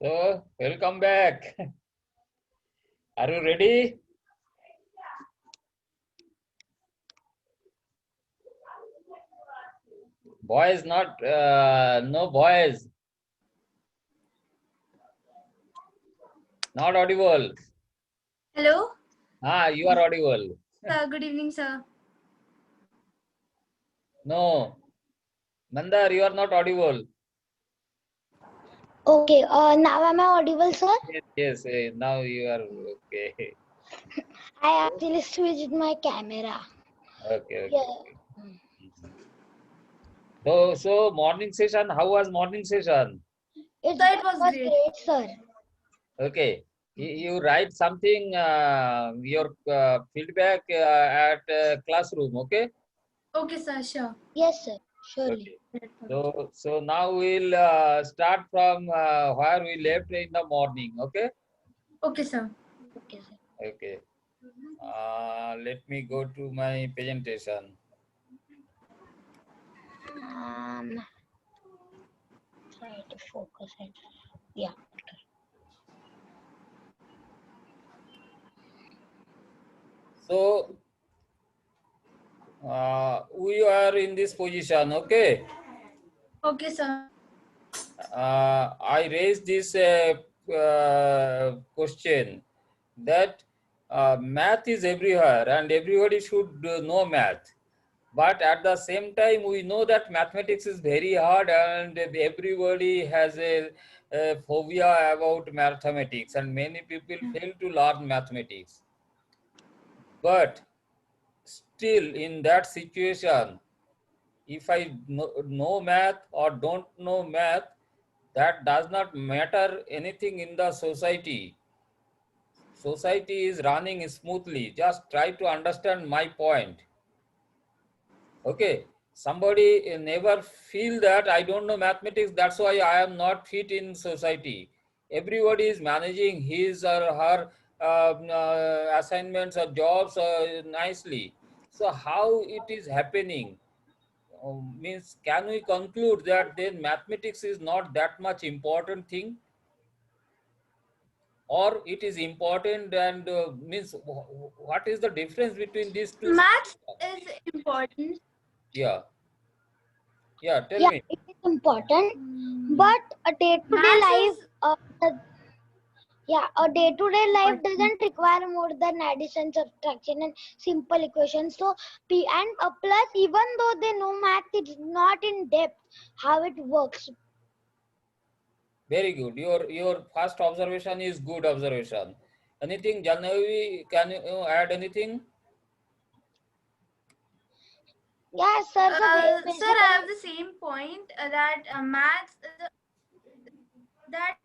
So, welcome back. Are you ready? Boys, not, no boys. Not audible. Hello. You are audible. Sir, good evening, sir. No. Mandar, you are not audible. Okay, now am I audible, sir? Yes, now you are okay. I actually switched my camera. Okay. Yeah. So morning session, how was morning session? It was great. Sir. Okay. You write something, your feedback at classroom, okay? Okay, sir, sure. Yes, sir. Surely. Okay. So now we'll start from where we left in the morning, okay? Okay, sir. Okay, sir. Okay. Let me go to my presentation. Try to focus it. Yeah. So we are in this position, okay? Okay, sir. I raised this question that math is everywhere and everybody should know math. But at the same time, we know that mathematics is very hard and everybody has a phobia about mathematics and many people fail to learn mathematics. But still in that situation, if I know math or don't know math, that does not matter anything in the society. Society is running smoothly. Just try to understand my point. Okay. Somebody never feel that I don't know mathematics, that's why I am not fit in society. Everybody is managing his or her assignments or jobs nicely. So how it is happening? Means can we conclude that then mathematics is not that much important thing, or it is important and means what is the difference between these two? Math is important. Yeah tell Yeah, me. it is important, but a day-to-day Math life, is a day-to-day life doesn't require more than addition, subtraction, and simple equations. So, plus, even though they know math, it's not in depth how it works. Very good. Your first observation is good observation. Anything, Janhavi, can you add anything? Yes, sir. So sir, basically, I have the same point that maths that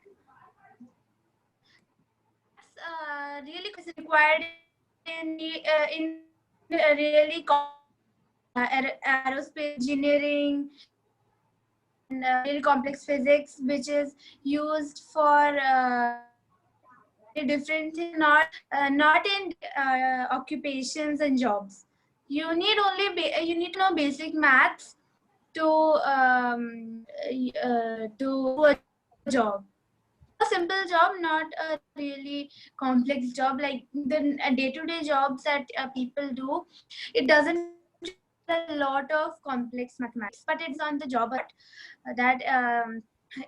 really is required in really aerospace engineering and really complex physics, which is used for different things, not in occupations and jobs. You need you need to know basic maths to do a job. A simple job, not a really complex job like the day-to-day jobs that people do. It doesn't a lot of complex mathematics, but it's on the job that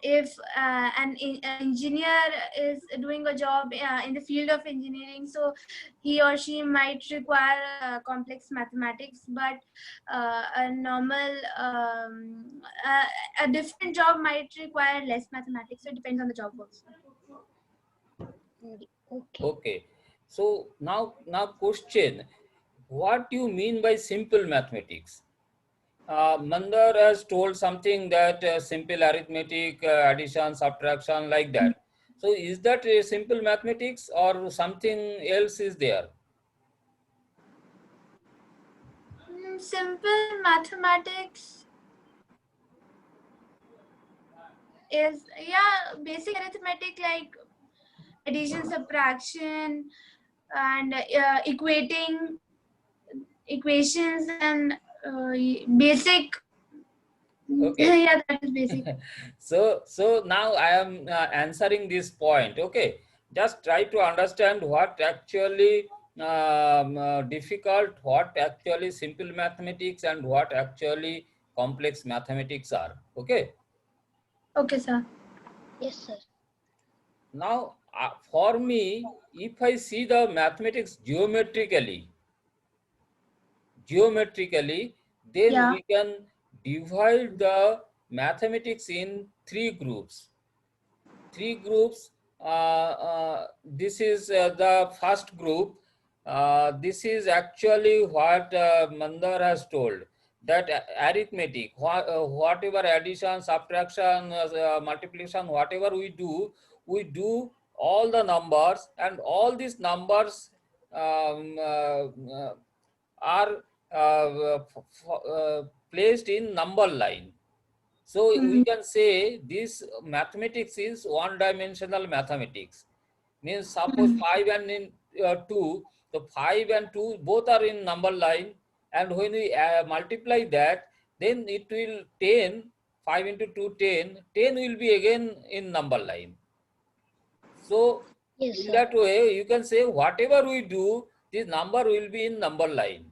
if an engineer is doing a job in the field of engineering, so he or she might require complex mathematics, but a normal a different job might require less mathematics. So it depends on the job also. Okay. Okay. So now question, what do you mean by simple mathematics? Mandar has told something that simple arithmetic, addition, subtraction, like that. So is that a simple mathematics or something else is there? Simple mathematics is, yeah, basic arithmetic like addition, subtraction, and equating equations, and basic. Okay. Yeah, that is basic. So now I am answering this point. Okay, just try to understand what actually difficult, what actually simple mathematics, and what actually complex mathematics are. Okay. Okay, sir. Yes, sir. Now for me, if I see the mathematics geometrically, then Yeah. we can divide the mathematics in three groups. This is the first group. This is actually what Mandar has told, that arithmetic, whatever addition, subtraction, multiplication, whatever we do all the numbers, and all these numbers um, uh, uh, are placed in number line. So we Mhm. can say this mathematics is one-dimensional mathematics. Means suppose Mhm. 5 and 2, the 5 and 2 both are in number line, and when we multiply that, then it will 10, 5 into 2, 10, 10 will be again in number line. So Yes, in sir. that way, you can say whatever we do, this number will be in number line.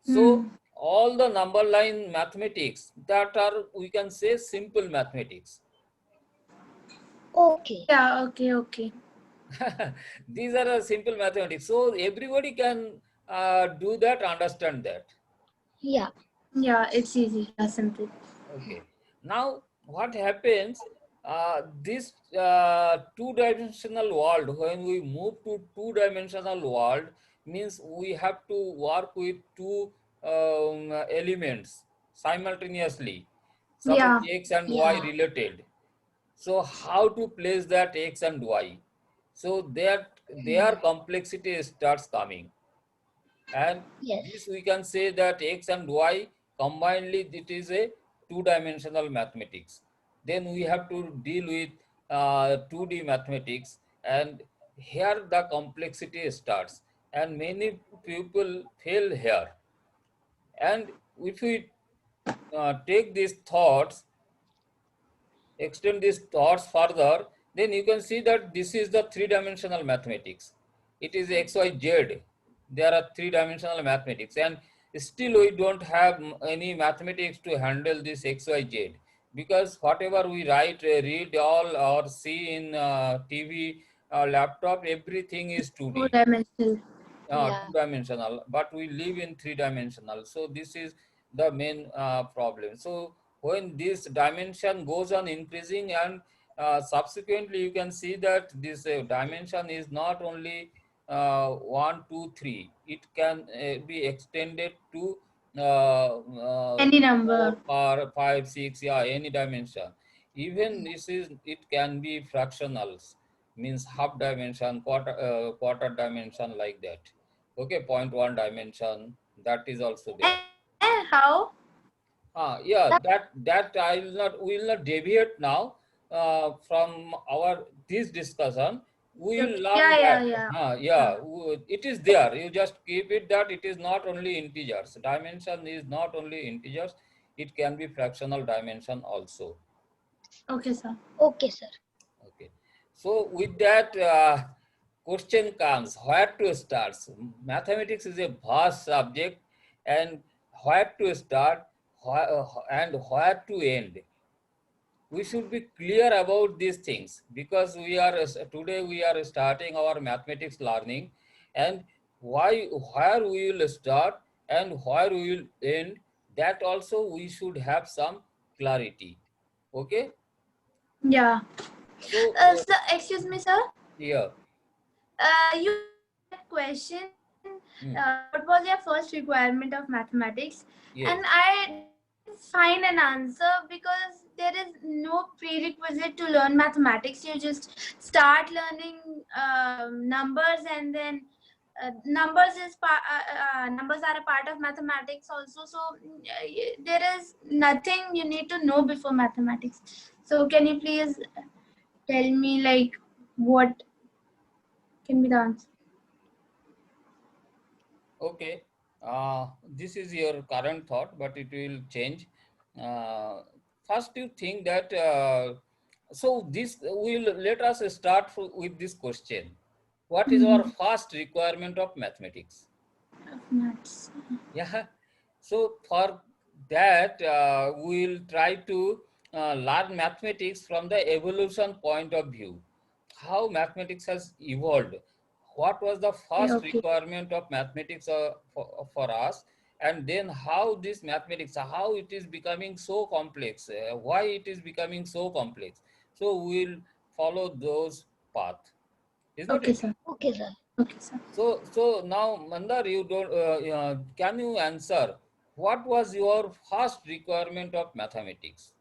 So Hmm. all the number line mathematics that are, we can say, simple mathematics. Okay. Yeah. Okay. Okay. These are simple mathematics. So everybody can do that, understand that. Yeah. Yeah, it's easy. Yeah, simple. Okay. Now what happens? This two-dimensional world, when we move to two-dimensional world, means we have to work with two elements simultaneously. Suppose Yeah. x and y Yeah. related. So how to place that x and y? So that their Hmm. complexity starts coming, and this Yes. we can say that x and y combinedly it is a two-dimensional mathematics. Then we have to deal with 2D mathematics, and here the complexity starts, and many people fail here. And if we take these thoughts, extend these thoughts further, then you can see that this is the three-dimensional mathematics. It is XYZ. There are three-dimensional mathematics, and still we don't have any mathematics to handle this XYZ, because whatever we write, read, all or see in TV, laptop, everything is Two 2D, dimensional. Yeah. two-dimensional, but we live in three-dimensional. So this is the main problem. So when this dimension goes on increasing, and subsequently you can see that this dimension is not only 1, 2, 3. It can be extended to Any 4, number. 5, 6, yeah, any dimension. Even this is, it can be fractionals, means half dimension, quarter dimension, like that. Okay, point one dimension, that is also there. How? Yeah, that I will not, we will not deviate now from our this discussion. We will Okay. learn Yeah, yeah, that. yeah. Yeah, it is there. You just keep it that it is not only integers. Dimension is not only integers. It can be fractional dimension also. Okay, sir. Okay, sir. Okay. So with that, question comes, where to start? Mathematics is a vast subject, and where to start, and where to end? we should be clear about these things, because today we are starting our mathematics learning, and where we will start and where we will end, that also we should have some clarity. Okay, Yeah. so So, excuse me, sir. yeah. You question. Hmm. What was your first requirement of mathematics? Yes. And I didn't find an answer because there is no prerequisite to learn mathematics. You just start learning numbers, and then numbers are a part of mathematics also. So there is nothing you need to know before mathematics. So can you please tell me like what can be the answer? Okay, this is your current thought, but it will change. First, you think that so this will let us start with this question: what is our first requirement of mathematics? Maths. Yeah. So for that, we'll try to learn mathematics from the evolution point of view. How mathematics has evolved. What was the first Okay. requirement of mathematics for us? And then how this mathematics, how it is becoming so complex, why it is becoming so complex. So we'll follow those path. Is not Okay, it? sir. Okay, sir. Okay, sir. So now, Mandar, you don't. Can you answer what was your first requirement of mathematics?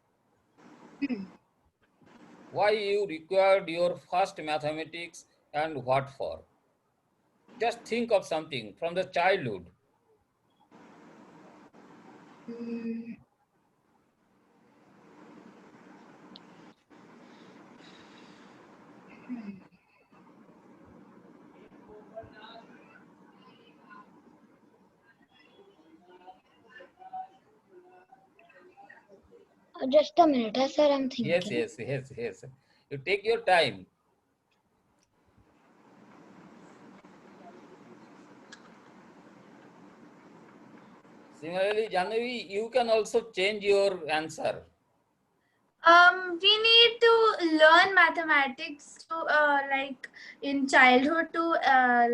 Hmm. Why you required your first mathematics and what for? Just think of something from the childhood. Hmm. Just a minute, sir. I'm Yes, thinking. yes, yes, yes. You take your time. Similarly, Janavi, you can also change your answer. We need to learn mathematics to like in childhood to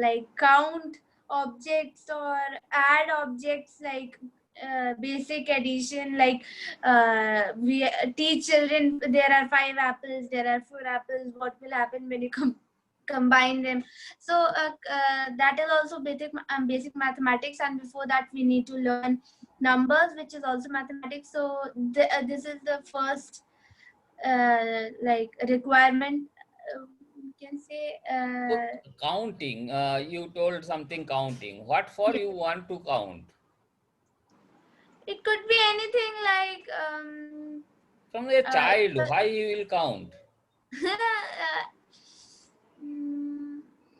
like count objects or add objects, like basic addition. Like we teach children there are 5 apples, there are 4 apples. What will happen when you combine them? So that is also basic mathematics, and before that we need to learn numbers, which is also mathematics. So this is the first like requirement, you can say. So counting, you told something counting. What for Yeah, you want to count? it could be anything like From a uh, child, why you will count?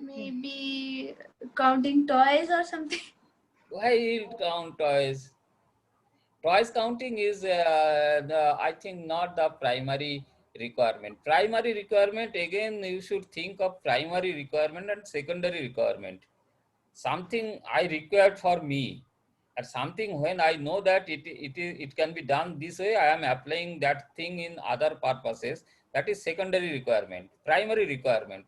maybe counting toys or something. Why you will count toys? Twice counting is, I think, not the primary requirement. Primary requirement, again, you should think of primary requirement and secondary requirement. Something I required for me, and something when I know that it can be done this way, I am applying that thing in other purposes. That is secondary requirement. Primary requirement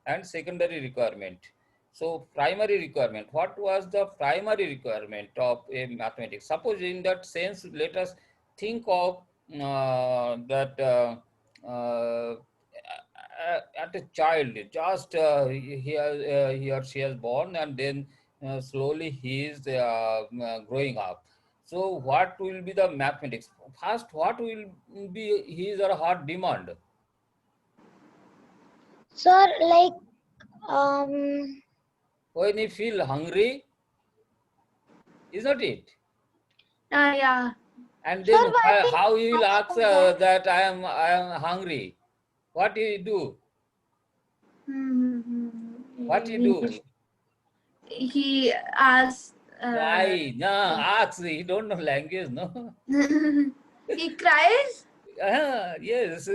and secondary requirement. So primary requirement, what was the primary requirement of a mathematics? Suppose in that sense, let us think of that at a child, just he or she is born, and then slowly he is growing up. So what will be the mathematics? First, what will be his or her demand? Sir, like, um, When he feel hungry, is not it? Yeah. And sir, then why did how you you will ask ask for that? that I am hungry? What do you do? What you do? He asked. Cry. No, ask. He don't know language, no. He cries. Yes.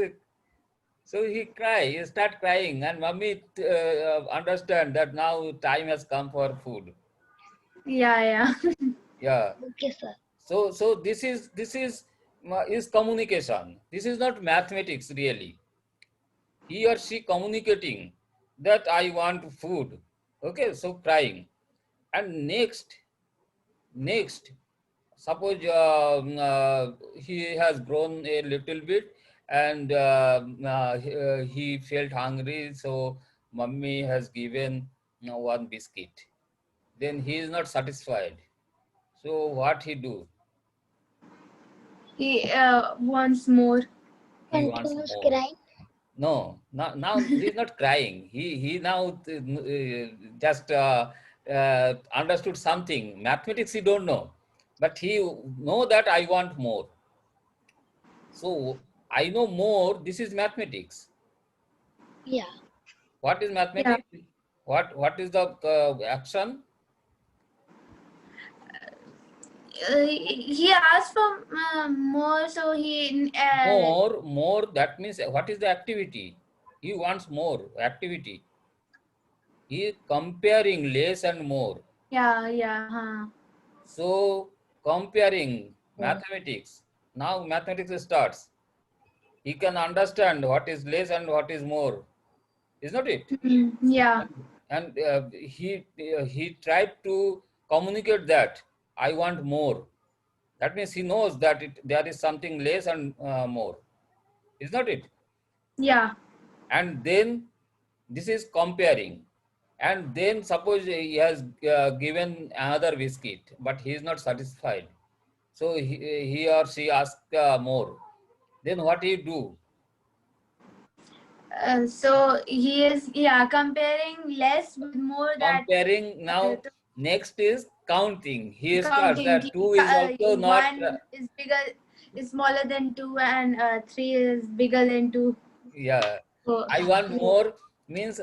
So he cry. He start crying, and mommy understand that now time has come for food. Yeah, yeah. Yeah. Okay, sir. So this is is communication. This is not mathematics really. He or she communicating that I want food. Okay, so crying. And next, suppose he has grown a little bit and he felt hungry, so mummy has given one biscuit. Then he is not satisfied. So what he do? He wants more. He wants Continuous more. crying. No, now he is not crying. He now just understood something. Mathematics he don't know, but he know that I want more. So I know more. This is mathematics. Yeah. What is Yeah. mathematics? What is the action? He asked for more, so he More. That means what is the activity? He wants more activity. He is comparing less and more. yeah. So comparing Oh. mathematics. Now mathematics starts. He can understand what is less and what is more. Is not it? Yeah. And he tried to communicate that I want more. That means he knows that there is something less and more. Is not it? Yeah. And then this is comparing. And then suppose he has given another biscuit, but he is not satisfied. So he or she asks more. Then what he do? So he is comparing less with more, that Comparing now. Next is counting. He starts counting. that two is also not. One is smaller than two, and three is bigger than two. Yeah, So I want more means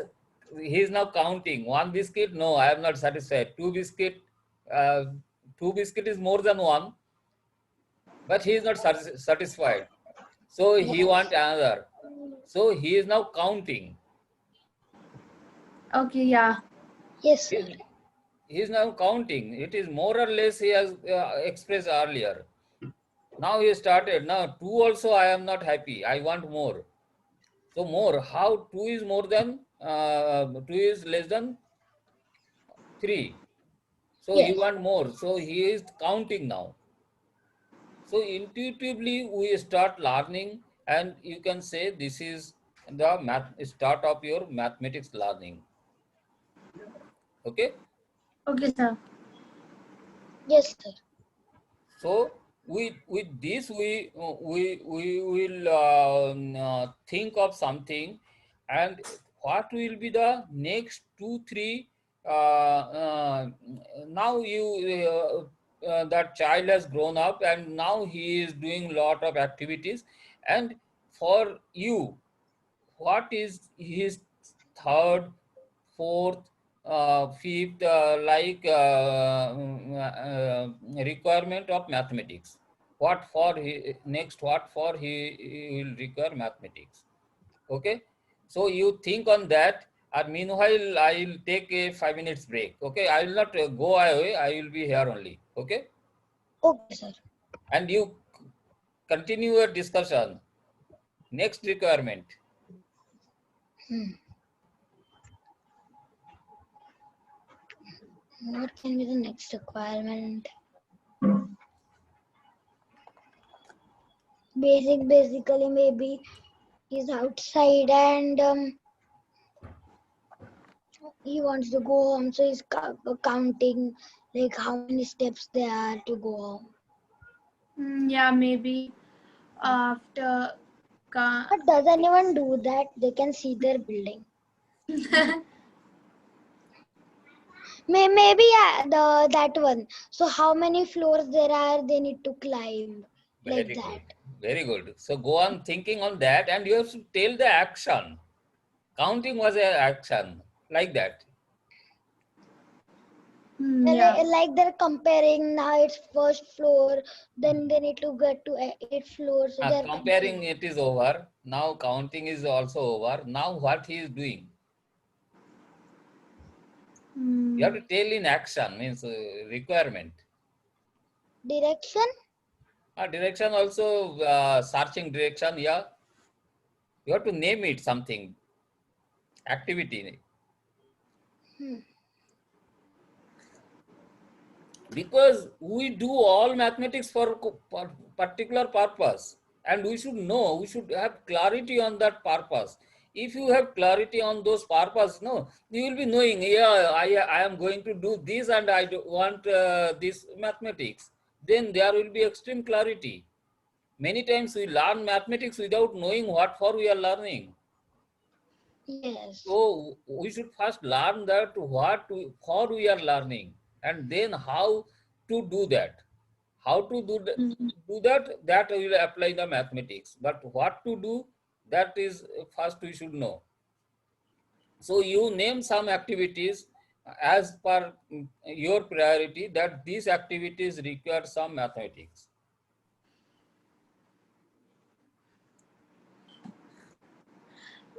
he is now counting. One biscuit, no, I am not satisfied. Uh, two biscuit is more than one, but he is not satisfied. So he want another. So he is now counting. okay, yeah. Yes, He sir. is, he is now counting. It is more or less he has expressed earlier. Now he started. Now two also I am not happy. I want more. So more. How two is more than two is less than three. So he Yes. want more. So he is counting now. So intuitively we start learning, and you can say this is the start of your mathematics learning. Okay. Okay, sir. Yes, sir. So with this we will think of something, and what will be the next 2 3 now you that child has grown up and now he is doing lot of activities, and for you what is his third, fourth, fifth, requirement of mathematics? What for he next? What for he will require mathematics? Okay, so you think on that. And meanwhile, I will take a 5 minutes break. Okay, I will not go away. I will be here only. Okay, Okay, sir. and you continue your discussion. Next requirement. What can be the next requirement? Basically, maybe he's outside and he wants to go home, so he's counting like how many steps there are to go home. Yeah, maybe after. But does anyone do that? They can see their building. Maybe yeah, that one. So how many floors there are? They need to climb like Very that. good. Very good. So go on thinking on that, and you have to tell the action. Counting was an action like that. Yeah. Like they're comparing now. It's first floor. Then they need to get to 8th floor. So they're Comparing it is over. Now counting is also over. Now what he is doing? You have to tell in action, means requirement. direction. Direction also, searching direction, yeah. You have to name it something, activity. Hmm. Because we do all mathematics for particular purpose, and we should know, we should have clarity on that purpose. If you have clarity on those purpose, no, you will be knowing, yeah, I am going to do this and I want this mathematics. Then there will be extreme clarity. Many times we learn mathematics without knowing what for we are learning. Yes. So we should first learn that for we are learning, and then how to do that. How to do that, that we will apply the mathematics. But what to do, that is first we should know. So you name some activities as per your priority, that these activities require some mathematics.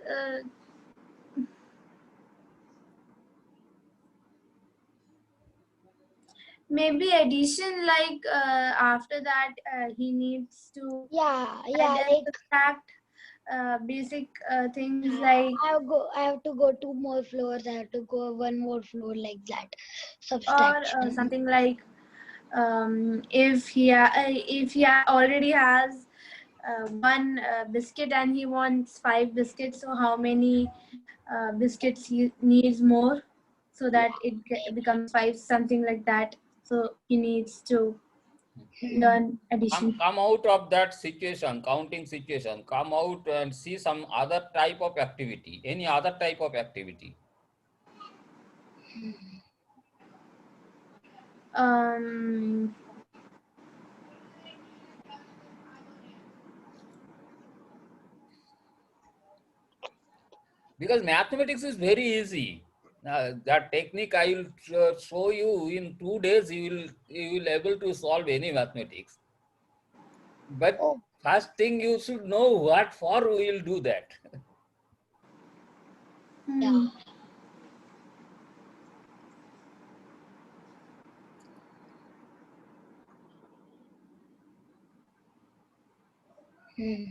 Uh, Maybe addition, like after that he needs to Yeah, add and like subtract basic things like, I have to go 2 more floors. I have to go 1 more floor, like that. or Subtraction. something like, if he already has one biscuit and he wants 5 biscuits, so how many biscuits he needs more so that it becomes 5, something like that. So he needs to learn addition. Come out of that situation, counting situation, come out and see some other type of activity, any other type of activity. Because mathematics is very easy. That technique I will show you in 2 days. You will able to solve any mathematics. But Oh, first thing you should know what for we will do that. yeah. Hmm.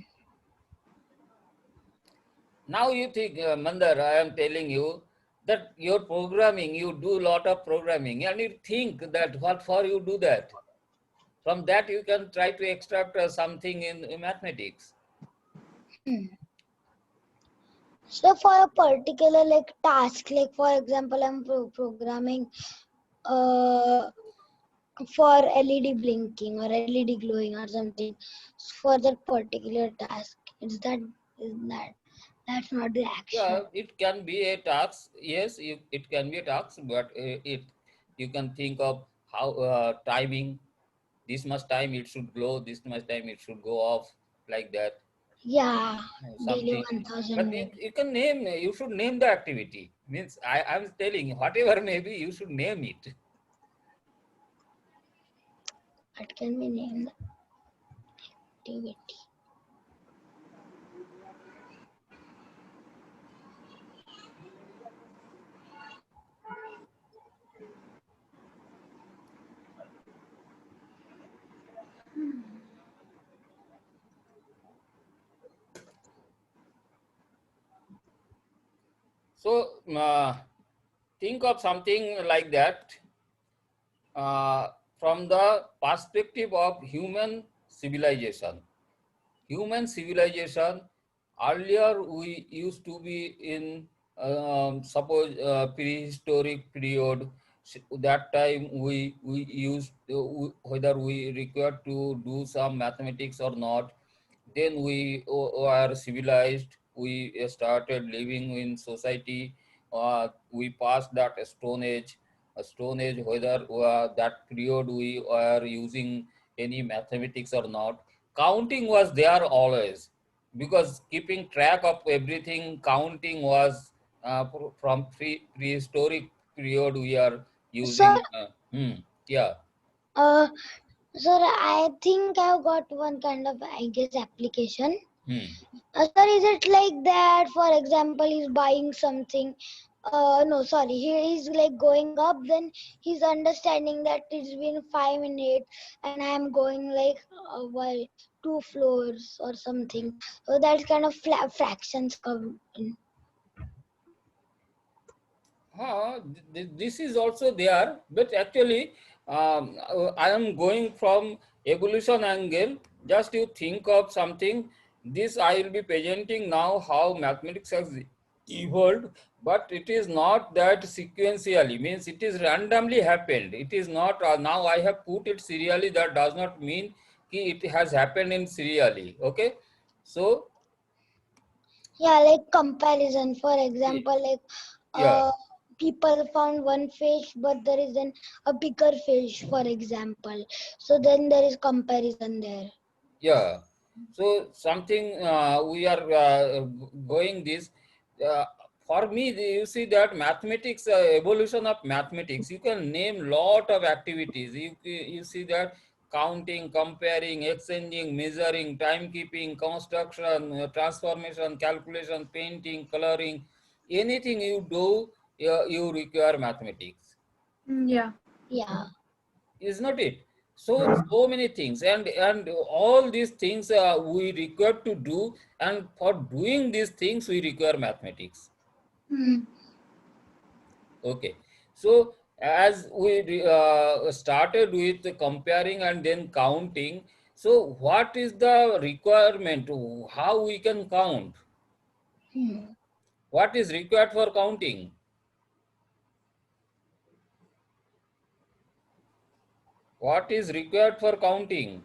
Now you think, Mandar, I am telling you that your programming, you do a lot of programming, and you think that what for you do that. From that you can try to extract something in mathematics. Hmm. So for a particular like task, like for example, I'm programming uh for LED blinking or LED glowing or something for that particular task. That's not the action. Yeah, it can be a task. Yes, it can be a task, but it you can think of how timing. This much time it should glow. This much time it should go off, like that. Yeah, daily Something. 1000 But maybe. you can name. You should name the activity. Means I'm telling you, whatever maybe you should name it. It can be named activity. So think of something like that from the perspective of human civilization. Human civilization, earlier we used to be in suppose prehistoric period. That time we used whether we required to do some mathematics or not. Then we were civilized. We started living in society. We passed that stone age. A stone age, whether that period we were using any mathematics or not, counting was there always, because keeping track of everything, counting was from prehistoric period we are Sir, using. Yeah. uh, sir, I think I've got one kind of, I guess, application. Hmm. Sir, is it like that? For example, he's buying something No, sorry. He is like going up. Then he's understanding that it's been 5 minutes, and I'm going like well 2 floors or something. So that kind of fractions come in. This is also there, but actually I am going from evolution angle. Just you think of something. This I will be presenting now how mathematics has evolved, but it is not that sequentially, means it is randomly happened. It is not now I have put it serially. That does not mean ki it has happened in serially. Okay, so Yeah, like comparison. For example, like yeah. people found one fish, but there is a bigger fish, for example. So then there is comparison there. Yeah. So something we are going this. Uh, for me, you see that mathematics, evolution of mathematics, you can name lot of activities. You see that counting, comparing, exchanging, measuring, timekeeping, construction, transformation, calculation, painting, coloring, anything you do, you require mathematics. Yeah. Yeah. Is not it? So many things, and all these things we require to do, and for doing these things we require mathematics. Hmm. Okay, so as we started with comparing and then counting, so what is the requirement, how we can count, Hmm. what is required for counting, what is required for counting?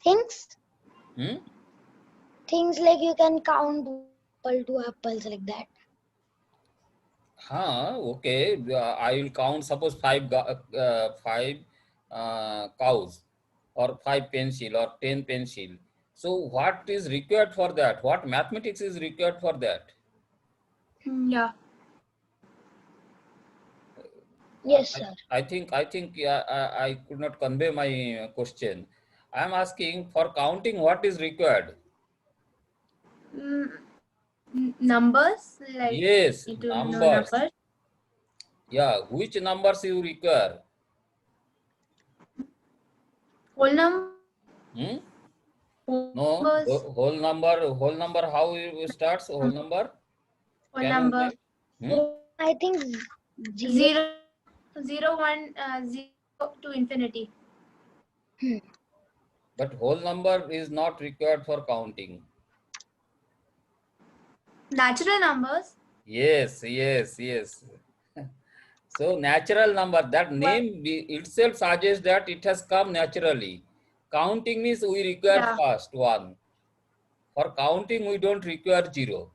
Things Hmm? things like you can count apple to apples like that. Okay. I will count. Suppose five cows, or 5 pencil, or 10 pencil. So, what is required for that? What mathematics is required for that? Yeah. Yes, sir. I think I could not convey my question. I am asking for counting. What is required? Mm, numbers, like Yes, need to know numbers. numbers. Yeah, which numbers you require? Whole number. Hmm? Whole No, numbers. whole number. Whole number. How it starts? Whole number. Whole Can you number. name? Hmm? I think zero. Zero, zero, one, zero to infinity. Hmm. But whole number is not required for counting. Natural numbers. Yes, yes, yes. So natural number, that What? name itself suggests that it has come naturally. Counting means we require Yeah. first one. For counting, we don't require zero.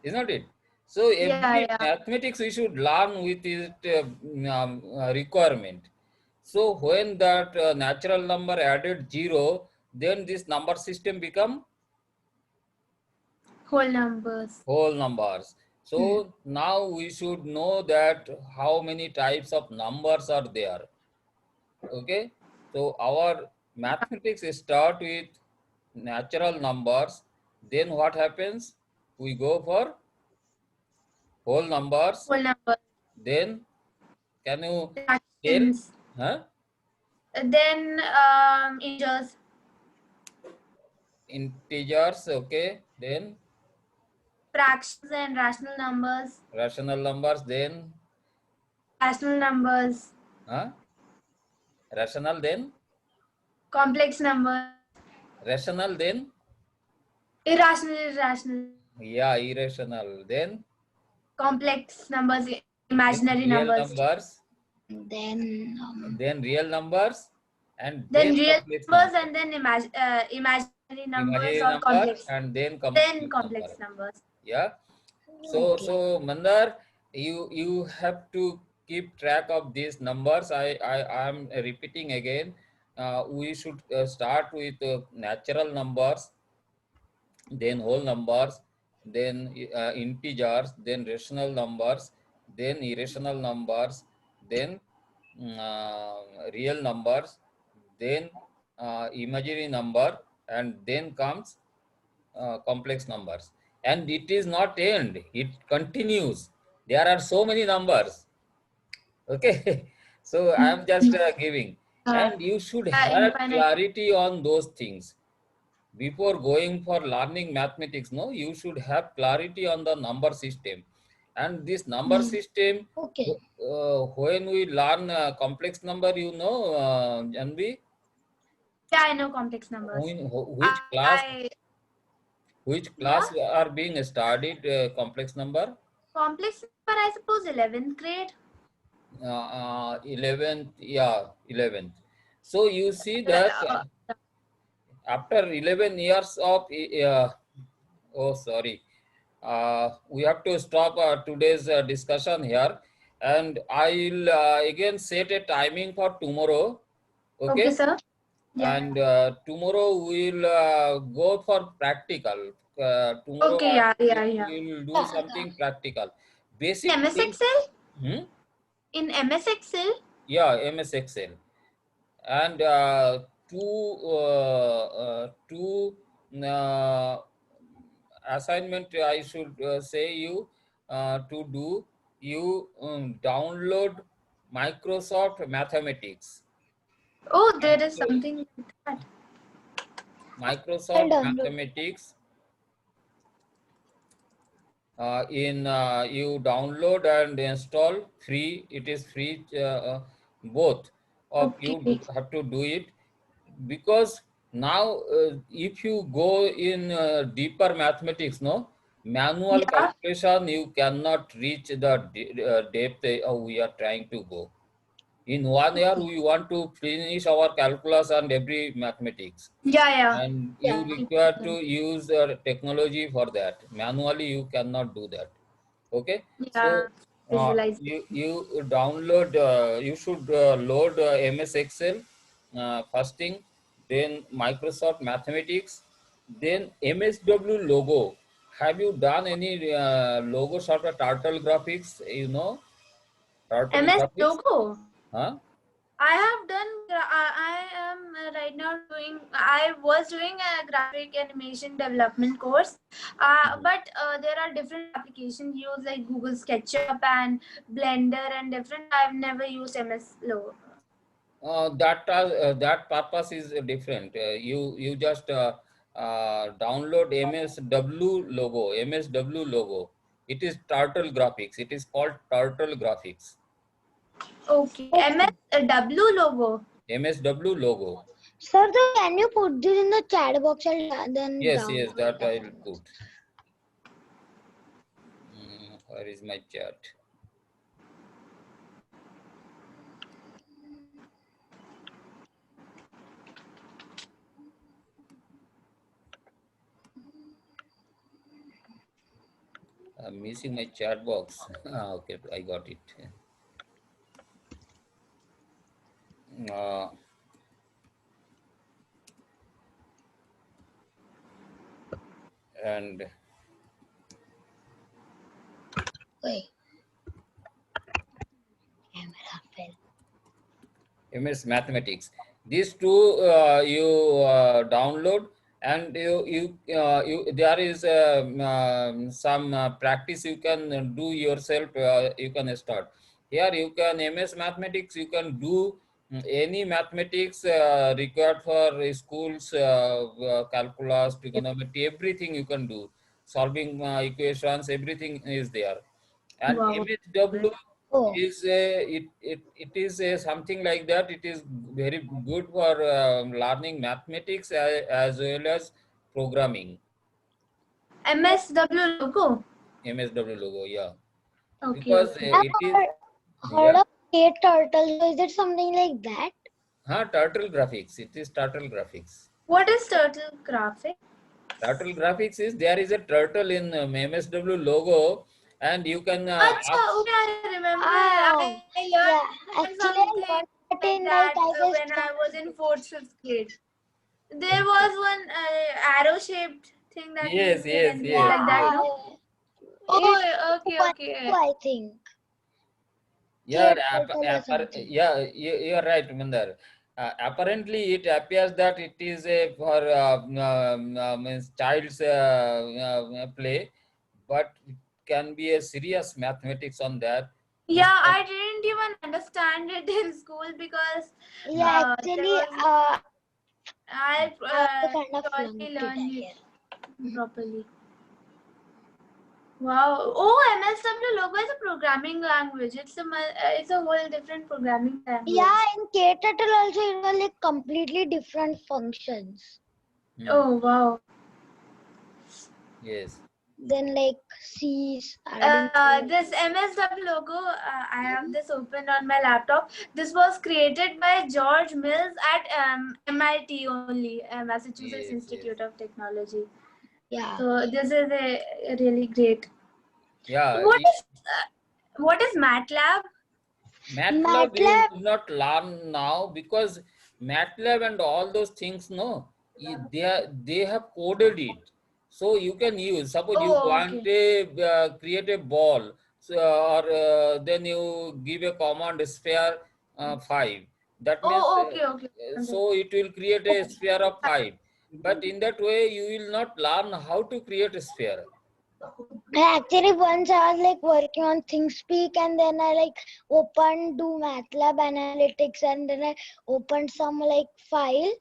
Is not it? So Yeah. every Yeah. mathematics we should learn with its requirement. So when that natural number added zero, then this number system become Whole numbers. whole numbers. Hmm. So now we should know that how many types of numbers are there. Okay. So our mathematics start with natural numbers. Then what happens? We go for whole numbers. Whole numbers. Then can you tell? Fractions. Huh? Then integers. Integers. Okay. Then Fractions and rational numbers. rational numbers. Then Rational numbers. huh? Rational. Then Complex numbers. rational. Then Irrational. Irrational. yeah, irrational. Complex numbers. Then Imaginary real numbers. numbers. Then Then real numbers, and Then then real complex numbers, numbers. and then imaginary numbers Imaginary or number, complex. and then Then complex number. complex numbers. Yeah. So okay. so Mandar, you have to keep track of these numbers. I am repeating again. We should start with natural numbers, then whole numbers, then integers, then rational numbers, then irrational numbers, then real numbers, then imaginary number, and then comes complex numbers, and it is not end, it continues. There are so many numbers. Okay. So I am just giving, and you should have Infinite. clarity on those things before going for learning mathematics. No, you should have clarity on the number system, and this number system, Okay. when we learn complex number, Janvi, Yeah, I know complex numbers. which class, I which class yeah, are being studied complex number? complex number. I suppose 11th grade. 11th, yeah, 11th. So you see that Uh, after 11 years of oh sorry, we have to stop today's discussion here, and I'll again set a timing for tomorrow. okay, Okay. sir. Yeah. And tomorrow we'll go for practical. Tomorrow Okay. Yeah. Yeah. Yeah. we'll do something practical, basic MS things. Excel. Hmm? In MS Excel. Yeah, MS Excel. And two assignment I should say you to do. You download Microsoft Mathematics. Oh, there is something like that. Microsoft download. Mathematics. You download and install free. It is free. Both of you Okay. have to do it, because now if you go in deeper mathematics, no, manual Yeah. calculation, you cannot reach the depth we are trying to go. In 1 year we want to finish our calculus and every mathematics, Yeah. Yeah. and you Yeah. require to use technology for that. Manually you cannot do that. Okay. Yeah. So Visualize. you download, you should load MS Excel first thing, then Microsoft Mathematics, then MSW logo. Have you done any logo sort of turtle graphics? Turtle MS graphics? logo. Huh? I have done. I am right now doing. I was doing a graphic animation development course, but there are different applications used like Google SketchUp and Blender and different. I've never used MS logo. That purpose is different. You just download MSW logo. MSW logo. It is Turtle graphics. It is called Turtle graphics. Okay. MSW logo. MSW logo. Sir, can you put this in the chat box and then Yes, download yes, that it? I will put. Where is my chat? I'm missing my chat box. Okay, I got it. Uh, and Wait. Camera fell. MS Mathematics. These two you download, and you there is some practice you can do yourself. You can start here. You can MS Mathematics. You can do any mathematics required for schools, calculus, trigonometry, everything you can do. Solving equations, everything is there. And Wow. MHW Oh. is it is something like that. It is very good for learning mathematics as well as programming. MSW logo. MSW logo, yeah. Okay. Because Okay. it is Heard of K turtle? So is it something like that? Turtle graphics. It is Turtle graphics. What is turtle graphic? Turtle graphics is there is a turtle in MSW logo, and you can Acha, okay, I remember. Oh, I yeah. learned Actually, something I got like in that like I when I was in 4th, 5th grade. There was one arrow-shaped thing that Yes, we did yes, and yes, like that, yes. no? Oh, okay, okay. I think. Yeah, K turtle or something. yeah, you are right, Mandar. Apparently, it appears that it is a for means child's play, but it can be a serious mathematics on that. Yeah, I didn't even understand it in school because Yeah, there actually, was I I also kind of surely flunked it, learned I it guess. properly. Wow. Oh, MSW Logo is a programming language. It's a whole different programming language. Yeah, in KTurtle also it was like completely different functions. Oh wow. Yes. Then like C's, adding. This MSW logo, I have this open on my laptop. This was created by George Mills at MIT only, Massachusetts Yes. Yes. Institute of Technology. Yeah. So this is a really great. Yeah. What is MATLAB? MATLAB you MATLAB. will not learn now because MATLAB and all those things, no, they have coded it. So you can use, suppose you Oh, want okay. to create a ball, so, or then you give a command sphere 5. That means, Oh, okay, okay. so it will create a sphere of 5. But in that way, you will not learn how to create a sphere. Actually, once I was like working on ThinkSpeak, and then I like opened do MATLAB analytics, and then I opened some like file,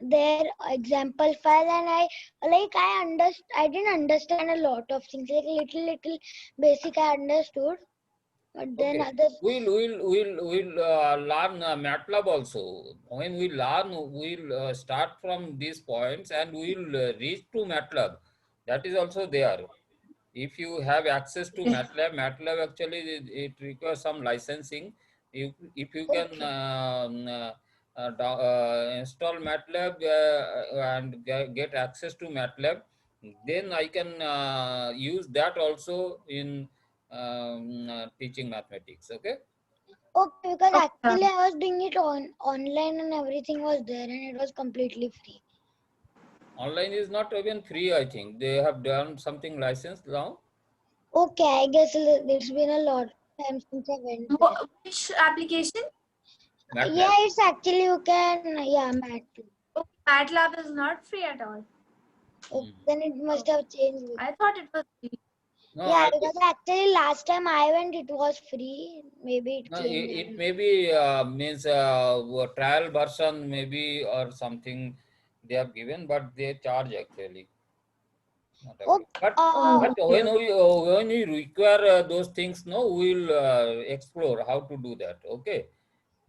their example file, and I didn't understand a lot of things, like little basic I understood, but then Okay, others. we'll learn MATLAB also. When we learn, we'll start from these points and we'll reach to MATLAB. That is also there. If you have access to MATLAB actually it requires some licensing. If you can Okay. install MATLAB and get access to MATLAB, then I can use that also in teaching mathematics. Okay. Okay, because Okay. actually I was doing it on online and everything was there and it was completely free. Online is not even free, I think. They have done something licensed now. Okay, I guess it's been a lot of time since I went there. Which application? Yeah, MATLAB. it's actually you can, yeah, MATLAB. Oh, MATLAB is not free at all. Okay, then it must have changed. I thought it was free. No, Yeah, I think because actually last time I went it was free. Maybe it no, changed. it may be means trial version maybe or something they have given, but they charge actually. Not Okay, available. But Oh, okay, okay. when we require those things, no, we'll explore how to do that. Okay.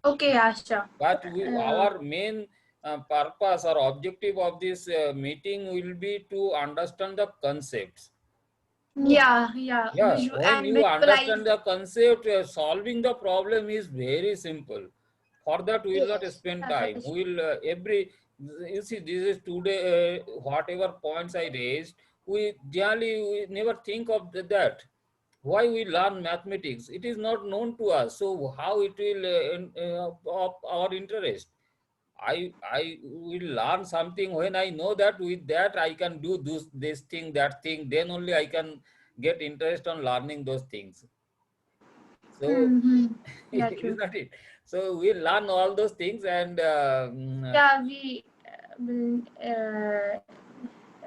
Okay, yeah, sure. But Uh, our main purpose or objective of this meeting will be to understand the concepts. yeah. Yeah, when And you visualize. understand the concept, solving the problem is very simple. For that, we will not yes. spend Yeah, that time. is. We will you see, this is today, whatever points I raised, we never think of that. Why we learn mathematics? It is not known to us. So how it will of our interest? I will learn something when I know that with that I can do this thing, that thing, then only I can get interest on learning those things. So Mm-hmm. Yeah, true. isn't it? So we learn all those things Yeah, we will.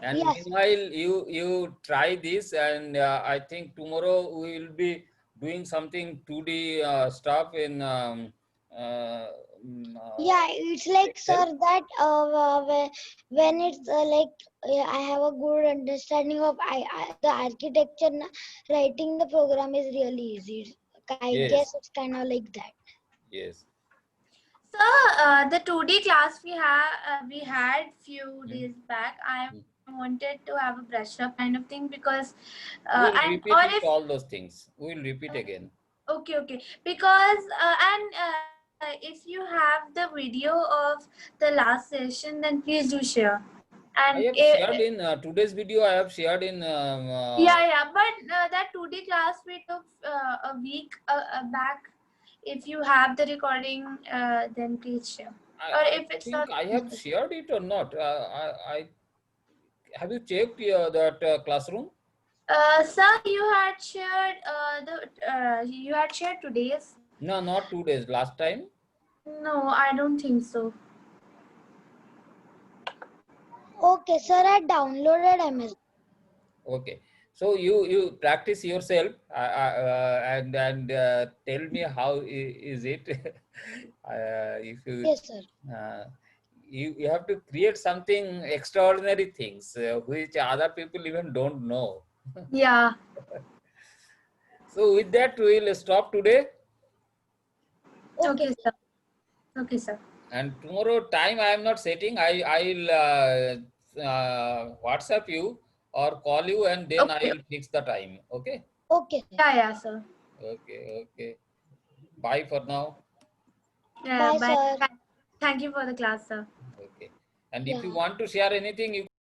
and Yes. meanwhile you try this and I think tomorrow we will be doing something 2D stuff in uh, Yeah, it's like, Excel. sir, that when it's I have a good understanding of the architecture, writing the program is really easy. I Yes, guess it's kind of like that. yes. So the 2D class we had few Hmm. days back. I wanted to have a brush up kind of thing because We'll and repeat or it if all those things. We'll repeat again. okay because if you have the video of the last session, then please do share. And I have shared in today's video. I have shared in. yeah, but that 2D class we took a week back. If you have the recording, then please share. Or I if it's think not, I no have problem. shared it or not. I have you checked that classroom? Sir, you had shared today's. No, not 2 days. Last time. No, I don't think so. Okay, sir, I downloaded MS. Okay, so you practice yourself and tell me how is it. If you Yes, sir. uh, you have to create something extraordinary things which other people even don't know. Yeah. So with that, we will stop today. Okay, Okay, sir. Okay, sir. And tomorrow time I am not setting. I'll WhatsApp you or call you, and then Okay. I'll fix the time. Okay. okay, sir. Yeah, sir. Okay. Okay. Bye for now. Yeah, Bye, bye. sir. Thank you for the class, sir. Okay. And if you Yeah. want to share anything, you